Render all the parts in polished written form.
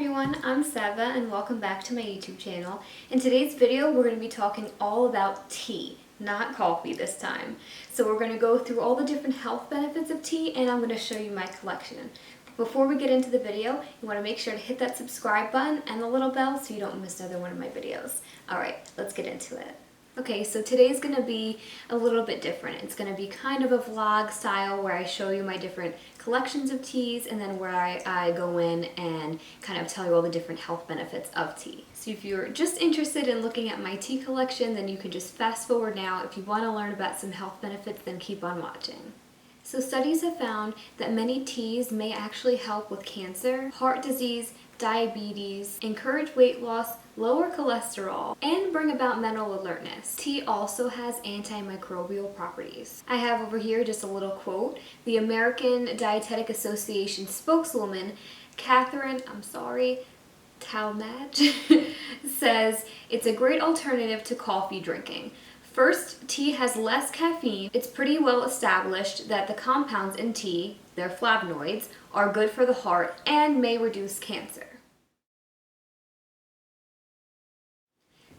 everyone, I'm Sava and welcome back to my YouTube channel. In today's video we're going to be talking all about tea, not coffee this time. So we're going to go through all the different health benefits of tea and I'm going to show you my collection. Before we get into the video, you want to make sure to hit that subscribe button and the little bell so you don't miss another one of my videos. Alright, let's get into it. Okay, so today's going to be a little bit different. It's going to be kind of a vlog style where I show you my different collections of teas and then where I go in and kind of tell you all the different health benefits of tea. So if you're just interested in looking at my tea collection, then you can just fast forward now. If you want to learn about some health benefits, then keep on watching. So studies have found that many teas may actually help with cancer, heart disease, diabetes, encourage weight loss, lower cholesterol, and bring about mental alertness. Tea also has antimicrobial properties. I have over here just a little quote. The American Dietetic Association spokeswoman, Katherine Tallmadge, says it's a great alternative to coffee drinking. First, tea has less caffeine. It's pretty well established that the compounds in tea, their flavonoids, are good for the heart and may reduce cancer.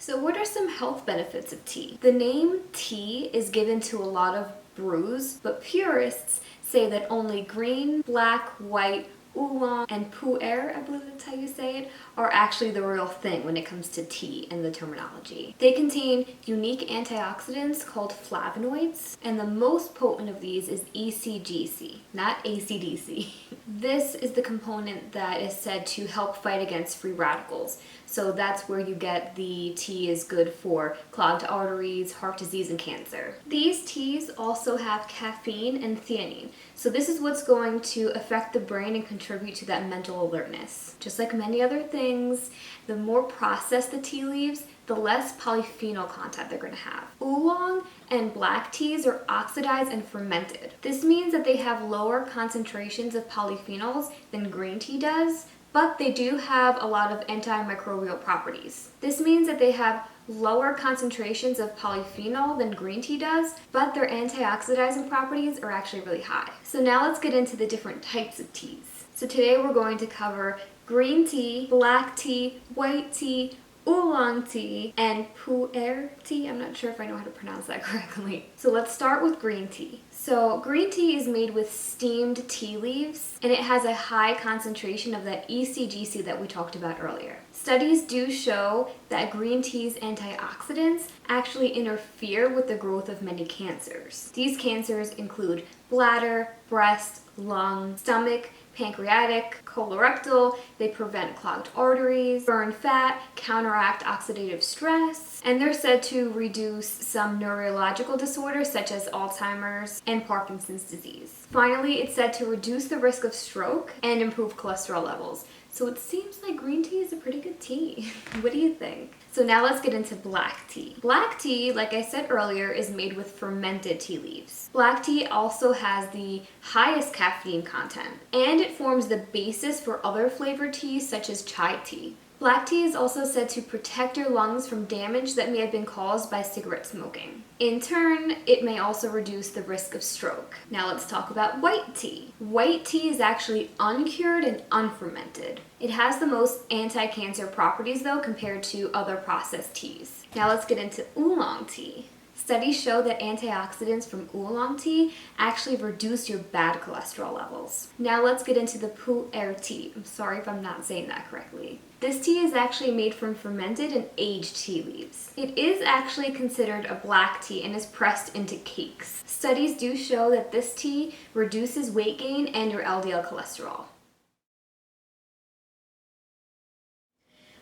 So what are some health benefits of tea? The name tea is given to a lot of brews, but purists say that only green, black, white, oolong, and pu-erh, I believe that's how you say it, are actually the real thing when it comes to tea and the terminology. They contain unique antioxidants called flavonoids, and the most potent of these is ECGC, not ACDC. This is the component that is said to help fight against free radicals. So that's where you get the tea is good for clogged arteries, heart disease, and cancer. These teas also have caffeine and theanine. So this is what's going to affect the brain and contribute to that mental alertness. Just like many other things, the more processed the tea leaves, the less polyphenol content they're going to have. Oolong and black teas are oxidized and fermented. This means that they have lower concentrations of polyphenols than green tea does, but they do have a lot of antimicrobial properties. This means that they have lower concentrations of polyphenol than green tea does, but their antioxidizing properties are actually really high. So now let's get into the different types of teas. So today we're going to cover green tea, black tea, white tea, oolong tea, and pu-erh tea. I'm not sure if I know how to pronounce that correctly. So let's start with green tea. So green tea is made with steamed tea leaves, and it has a high concentration of that ECGC that we talked about earlier. Studies do show that green tea's antioxidants actually interfere with the growth of many cancers. These cancers include bladder, breast, lung, stomach, pancreatic, colorectal. They prevent clogged arteries, burn fat, counteract oxidative stress, and they're said to reduce some neurological disorders such as Alzheimer's and Parkinson's disease. Finally, it's said to reduce the risk of stroke and improve cholesterol levels. So it seems like green tea is a pretty good tea. What do you think? So now let's get into black tea. Black tea, like I said earlier, is made with fermented tea leaves. Black tea also has the highest caffeine content, and it forms the basis for other flavored teas such as chai tea. Black tea is also said to protect your lungs from damage that may have been caused by cigarette smoking. In turn, it may also reduce the risk of stroke. Now let's talk about white tea. White tea is actually uncured and unfermented. It has the most anti-cancer properties though compared to other processed teas. Now let's get into oolong tea. Studies show that antioxidants from oolong tea actually reduce your bad cholesterol levels. Now let's get into the pu-erh tea. I'm sorry if I'm not saying that correctly. This tea is actually made from fermented and aged tea leaves. It is actually considered a black tea and is pressed into cakes. Studies do show that this tea reduces weight gain and your LDL cholesterol.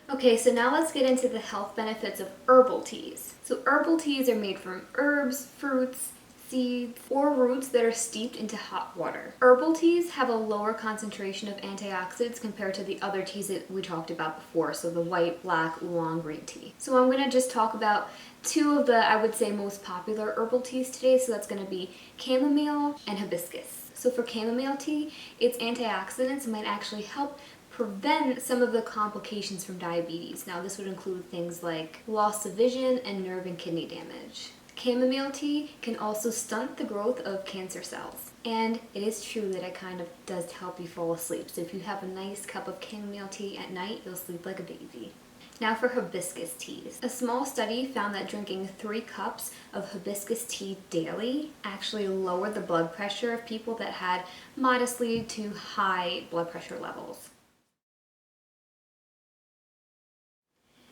Okay, so now let's get into the health benefits of herbal teas. So herbal teas are made from herbs, fruits, seeds, or roots that are steeped into hot water. Herbal teas have a lower concentration of antioxidants compared to the other teas that we talked about before, so the white, black, oolong, green tea. So I'm going to just talk about two of the, I would say, most popular herbal teas today, so that's going to be chamomile and hibiscus. So for chamomile tea, its antioxidants might actually help prevent some of the complications from diabetes. Now this would include things like loss of vision and nerve and kidney damage. Chamomile tea can also stunt the growth of cancer cells. And it is true that it kind of does help you fall asleep. So if you have a nice cup of chamomile tea at night, you'll sleep like a baby. Now for hibiscus teas. A small study found that drinking 3 cups of hibiscus tea daily actually lowered the blood pressure of people that had modestly to high blood pressure levels.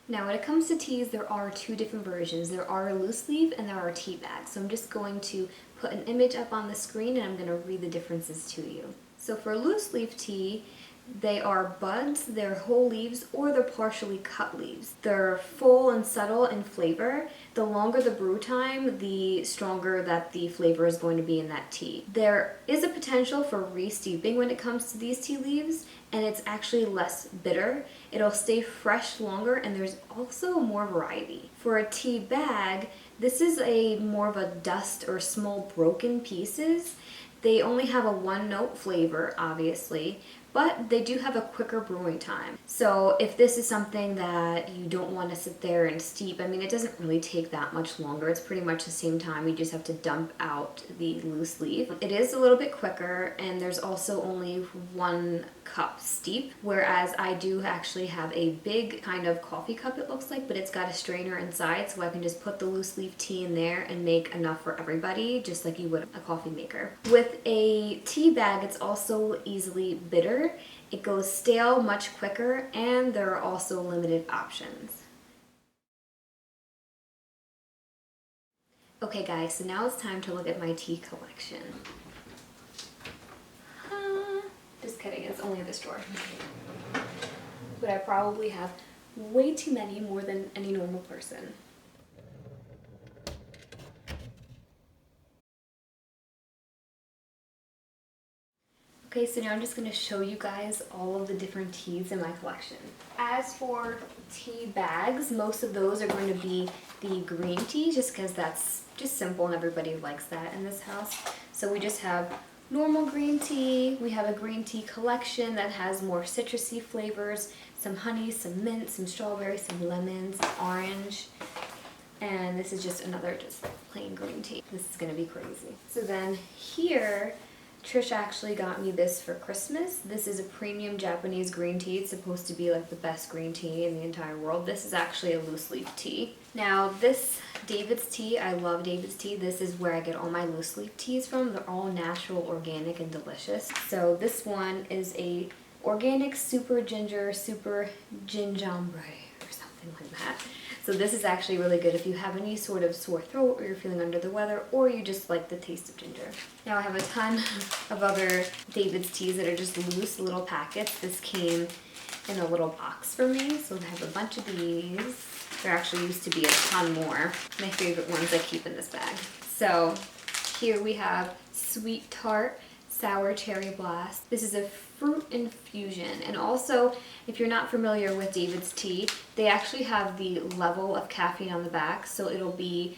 Now when it comes to teas, there are 2 different versions. There are loose leaf and there are tea bags. So I'm just going to put an image up on the screen and I'm going to read the differences to you. So for loose leaf tea, they are buds, they're whole leaves, or they're partially cut leaves. They're full and subtle in flavor. The longer the brew time, the stronger that the flavor is going to be in that tea. There is a potential for re-steeping when it comes to these tea leaves, and it's actually less bitter. It'll stay fresh longer, and there's also more variety. For a tea bag, this is more of a dust or small broken pieces. They only have a 1-note flavor, obviously, but they do have a quicker brewing time. So if this is something that you don't want to sit there and steep, I mean, it doesn't really take that much longer. It's pretty much the same time. You just have to dump out the loose leaf. It is a little bit quicker, and there's also only 1 cup steep, whereas I do actually have a big kind of coffee cup, it looks like, but it's got a strainer inside, so I can just put the loose leaf tea in there and make enough for everybody, just like you would a coffee maker. With a tea bag, it's also easily bitter. It goes stale much quicker, and there are also limited options. Okay guys, so now it's time to look at my tea collection. Just kidding, it's only this drawer. But I probably have way too many, more than any normal person. Okay, so now I'm just going to show you guys all of the different teas in my collection. As for tea bags, most of those are going to be the green tea, just because that's just simple and everybody likes that in this house. So we just have normal green tea. We have a green tea collection that has more citrusy flavors, some honey, some mint, some strawberry, some lemon, some orange. And this is just another just plain green tea. This is going to be crazy. So then here, Trish actually got me this for Christmas. This is a premium Japanese green tea. It's supposed to be like the best green tea in the entire world. This is actually a loose leaf tea. Now this David's tea, I love David's tea. This is where I get all my loose leaf teas from. They're all natural, organic, and delicious. So this one is a organic super ginger, super gingembre, or something like that. So this is actually really good if you have any sort of sore throat, or you're feeling under the weather, or you just like the taste of ginger. Now I have a ton of other David's teas that are just loose little packets. This came in a little box for me, so I have a bunch of these. There actually used to be a ton more. My favorite ones I keep in this bag. So here we have Sweet Tart Sour Cherry Blast. This is a fruit infusion, and also if you're not familiar with David's tea, they actually have the level of caffeine on the back, so it'll be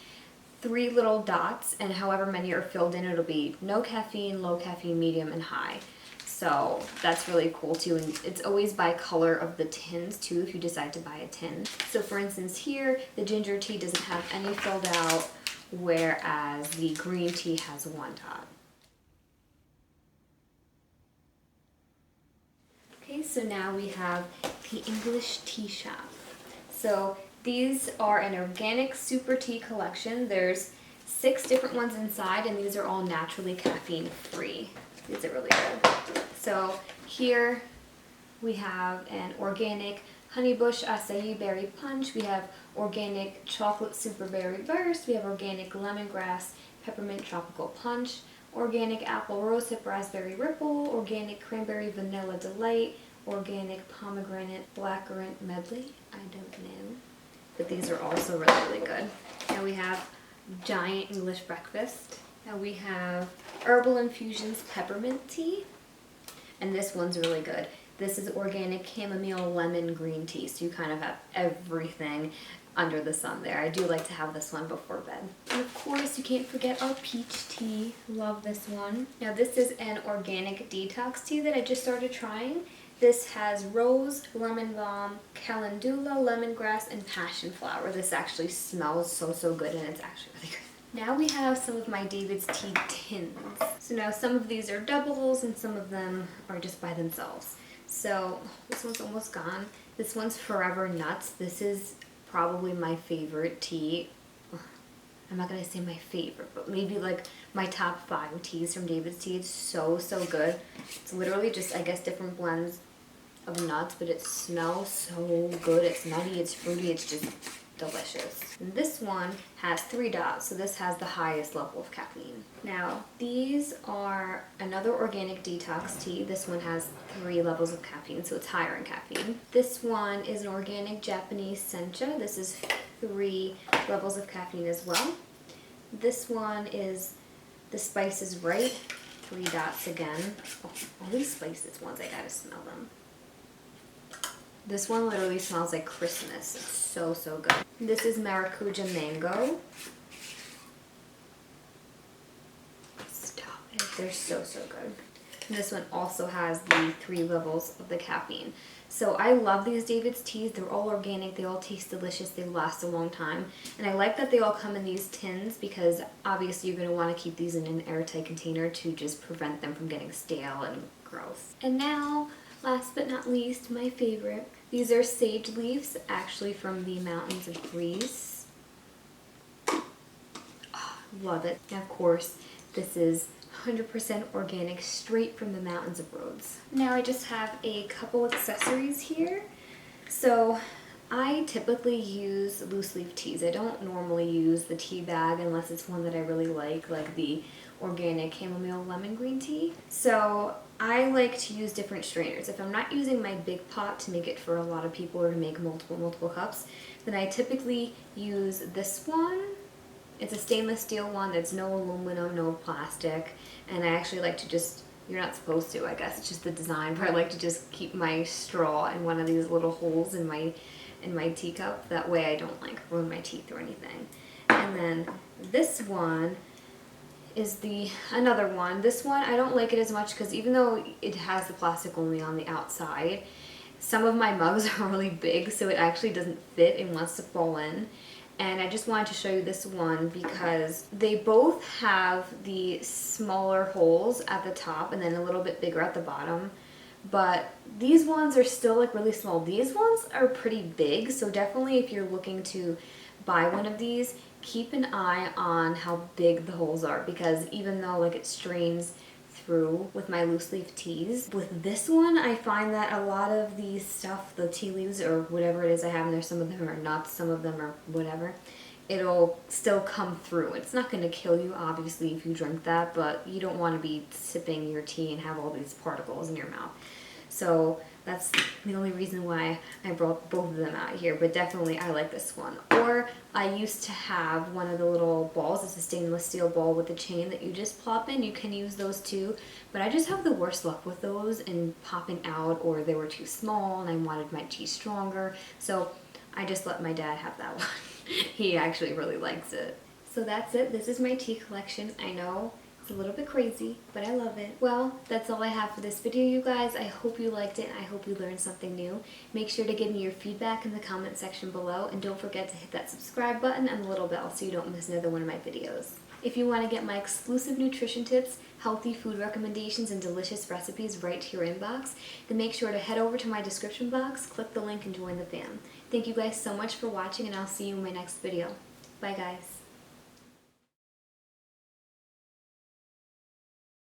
3 little dots, and however many are filled in, it'll be no caffeine, low caffeine, medium, and high. So that's really cool too, and it's always by color of the tins too if you decide to buy a tin. So for instance here, the ginger tea doesn't have any filled out, whereas the green tea has 1 dot. Okay, so now we have the English Tea Shop. So these are an organic super tea collection. There's 6 different ones inside, and these are all naturally caffeine free. These are really good. So here we have an organic honeybush acai berry punch. We have organic chocolate super berry burst. We have organic lemongrass peppermint tropical punch. Organic apple rosehip raspberry ripple, organic cranberry vanilla delight, organic pomegranate blackcurrant medley. I don't know, but these are also really, really good. Now we have giant English breakfast. Now we have herbal infusions peppermint tea, and this one's really good. This is organic chamomile lemon green tea, so you kind of have everything under the sun there. I do like to have this one before bed. And of course, you can't forget our peach tea. Love this one. Now this is an organic detox tea that I just started trying. This has rose, lemon balm, calendula, lemongrass, and passion flower. This actually smells so good, and it's actually really good. Now we have some of my David's Tea tins. So now some of these are doubles and some of them are just by themselves. So this one's almost gone. This one's Forever Nuts. This is probably my favorite tea. I'm not gonna say my favorite, but maybe like my top 5 teas from David's Tea. It's so good. It's literally just, I guess, different blends of nuts, but it smells so good. It's nutty, it's fruity, it's just delicious. And this one has 3 dots, so this has the highest level of caffeine. Now, these are another organic detox tea. This one has 3 levels of caffeine, so it's higher in caffeine. This one is an organic Japanese sencha. This is 3 levels of caffeine as well. This one is the Spice is Right, 3 dots again. Oh, all these spices ones, I gotta smell them. This one literally smells like Christmas. It's so good. This is Maracuja Mango. Stop it. They're so good. And this one also has the 3 levels of the caffeine. So I love these David's Teas. They're all organic. They all taste delicious. They last a long time. And I like that they all come in these tins because obviously you're going to want to keep these in an airtight container to just prevent them from getting stale and gross. And now, last but not least, my favorite. These are sage leaves, actually from the mountains of Greece. Oh, love it. And of course, this is 100% organic, straight from the mountains of Rhodes. Now I just have a couple accessories here. So I typically use loose leaf teas. I don't normally use the tea bag unless it's one that I really like the organic chamomile lemon green tea. So I like to use different strainers. If I'm not using my big pot to make it for a lot of people or to make multiple cups, then I typically use this one. It's a stainless steel one that's no aluminum, no plastic, and I actually like to just, you're not supposed to, I guess, it's just the design, but I like to just keep my straw in one of these little holes in my teacup. That way I don't like ruin my teeth or anything. And then this one is another one. This one, I don't like it as much because even though it has the plastic only on the outside, some of my mugs are really big, so it actually doesn't fit and wants to fall in. And I just wanted to show you this one because they both have the smaller holes at the top and then a little bit bigger at the bottom. But these ones are still like really small. These ones are pretty big, so definitely if you're looking to buy one of these, keep an eye on how big the holes are, because even though like it strains through with my loose leaf teas, with this one I find that a lot of these stuff, the tea leaves or whatever it is I have in there, some of them are nuts, some of them are whatever, it'll still come through. It's not going to kill you obviously if you drink that, but you don't want to be sipping your tea and have all these particles in your mouth. So that's the only reason why I brought both of them out here, but definitely I like this one. Or I used to have one of the little balls. It's a stainless steel ball with a chain that you just plop in. You can use those too, but I just have the worst luck with those and popping out, or they were too small and I wanted my tea stronger. So I just let my dad have that one. He actually really likes it. So that's it. This is my tea collection. I know it's a little bit crazy, but I love it. Well, that's all I have for this video, you guys. I hope you liked it and I hope you learned something new. Make sure to give me your feedback in the comment section below, and don't forget to hit that subscribe button and the little bell so you don't miss another one of my videos. If you want to get my exclusive nutrition tips, healthy food recommendations, and delicious recipes right to your inbox, then make sure to head over to my description box, click the link, and join the fam. Thank you guys so much for watching, and I'll see you in my next video. Bye, guys.